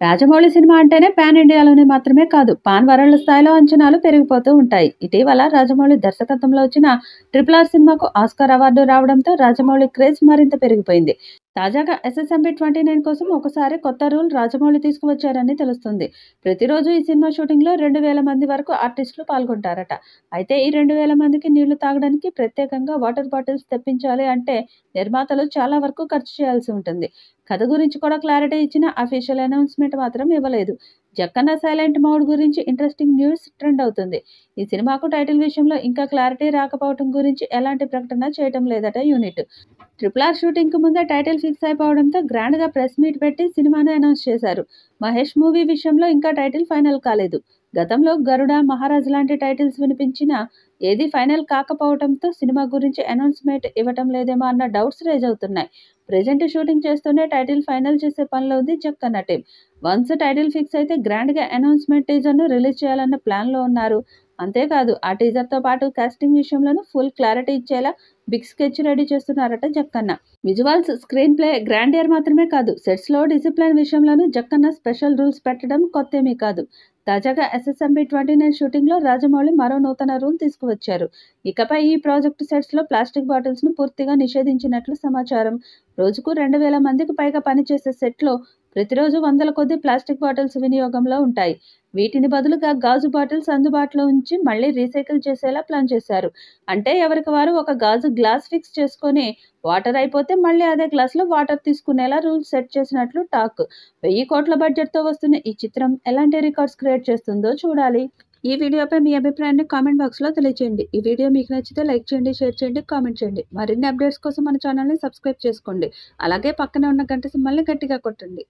Rajamouli cinema అంటేనే pan ఇండియాలోనే మాత్రమే కాదు, పాన్ వరల్డ్ స్థాయిలో అంచనాలు పెరిగిపోతూ ఉంటాయి. ఇటీవల రాజమౌళి దర్శకత్వంలో వచ్చిన RRR సినిమాకు ఆస్కార్ అవార్డు రావడంతో రాజమౌళి క్రేజ్ మరింత పెరిగిపోయింది. తాజాగా SSMB 29 కోసం ఒకసారి కొత్త రూల్ రాజమౌళి తీసుకువచ్చారని తెలుస్తుంది. ప్రతిరోజు ఈ సినిమా షూటింగ్లో 2000 మంది వరకు ఆర్టిస్టులు పాల్గొంటారట. అయితే ఈ 2000 మందికి నీళ్లు తాగడానికి ప్రత్యేకంగా వాటర్ బాటిల్స్ తెప్పించాలి అంటే నిర్మాతలు చాలా వరకు ఖర్చు చేయాల్సి ఉంటుంది. కథ గురించి కూడా క్లారిటీ ఇచ్చిన అఫీషియల్ అనౌన్స్మెంట్ మాత్రం ఇవ్వలేదు. జక్కన్న సైలెంట్ మోడ్ గురించి ఇంట్రెస్టింగ్ న్యూస్ ట్రెండ్ అవుతుంది. ఈ సినిమాకు టైటిల్ విషయంలో ఇంకా క్లారిటీ రాకపోవడం గురించి ఎలాంటి ప్రకటన చేయటం లేదట యూనిట్. RRR షూటింగ్కు ముందే టైటిల్ ఫిక్స్ అయిపోవడంతో గ్రాండ్గా ప్రెస్ మీట్ పెట్టి సినిమాను అనౌన్స్ చేశారు. మహేష్ మూవీ విషయంలో ఇంకా టైటిల్ ఫైనల్ కాలేదు. గతంలో గరుడ, మహారాజ్ లాంటి టైటిల్స్ వినిపించినా ఏది ఫైనల్ కాకపోవడంతో సినిమా గురించి అనౌన్స్మెంట్ ఇవ్వటం లేదేమో అన్న డౌట్స్ రేజ్ అవుతున్నాయి. ప్రెజెంట్ షూటింగ్ చేస్తూనే టైటిల్ ఫైనల్ చేసే పనిలో ఉంది Jakkanna team. Once title fix అయితే గ్రాండ్గా అనౌన్స్మెంట్ టీజర్ను రిలీజ్ చేయాలన్న ప్లాన్లో ఉన్నారు. అంతేకాదు ఆ టీజర్తో పాటు కాస్టింగ్ విషయంలోనూ ఫుల్ క్లారిటీ ఇచ్చేలా బిగ్ స్కెచ్ రెడీ చేస్తున్నారట Jakkanna. Visuals, screen play, grandeur మాత్రమే కాదు, సెట్స్లో డిసిప్లిన్ విషయంలోనూ జక్కన్న స్పెషల్ రూల్స్ పెట్టడం కొత్తేమీ కాదు. తాజాగా SSMB 29 షూటింగ్లో రాజమౌళి మరో నూతన రూల్ తీసుకువచ్చారు. ఇకపై ఈ ప్రాజెక్టు సెట్స్లో ప్లాస్టిక్ బాటిల్స్ను పూర్తిగా నిషేధించినట్లు సమాచారం. రోజుకు 2000 మందికి పైగా పనిచేసే సెట్లో ప్రతిరోజు వందల కొద్దీ ప్లాస్టిక్ బాటిల్స్ వినియోగంలో ఉంటాయి. వీటిని బదులుగా గాజు బాటిల్స్ అందుబాటులో ఉంచి మళ్లీ రీసైకిల్ చేసేలా ప్లాన్ చేశారు. అంటే ఎవరికి వారు ఒక గాజు గ్లాస్ ఫిక్స్ చేసుకొని వాటర్ అయిపోతే మళ్లీ అదే గ్లాసులో వాటర్ తీసుకునేలా రూల్స్ సెట్ చేసినట్లు టాక్. 1000 కోట్ల బడ్జెట్తో వస్తున్న ఈ చిత్రం ఎలాంటి రికార్డ్స్ క్రియేట్ చేస్తుందో చూడాలి. ఈ వీడియోపై మీ అభిప్రాయాన్ని కామెంట్ బాక్స్లో తెలియజేయండి. ఈ వీడియో మీకు నచ్చితే లైక్ చేయండి, షేర్ చేయండి, కామెంట్ చేయండి. మరిన్ని అప్డేట్స్ కోసం మన ఛానల్ని సబ్స్క్రైబ్ చేసుకోండి. అలాగే పక్కనే ఉన్న గంట సింబల్ని గట్టిగా కొట్టండి.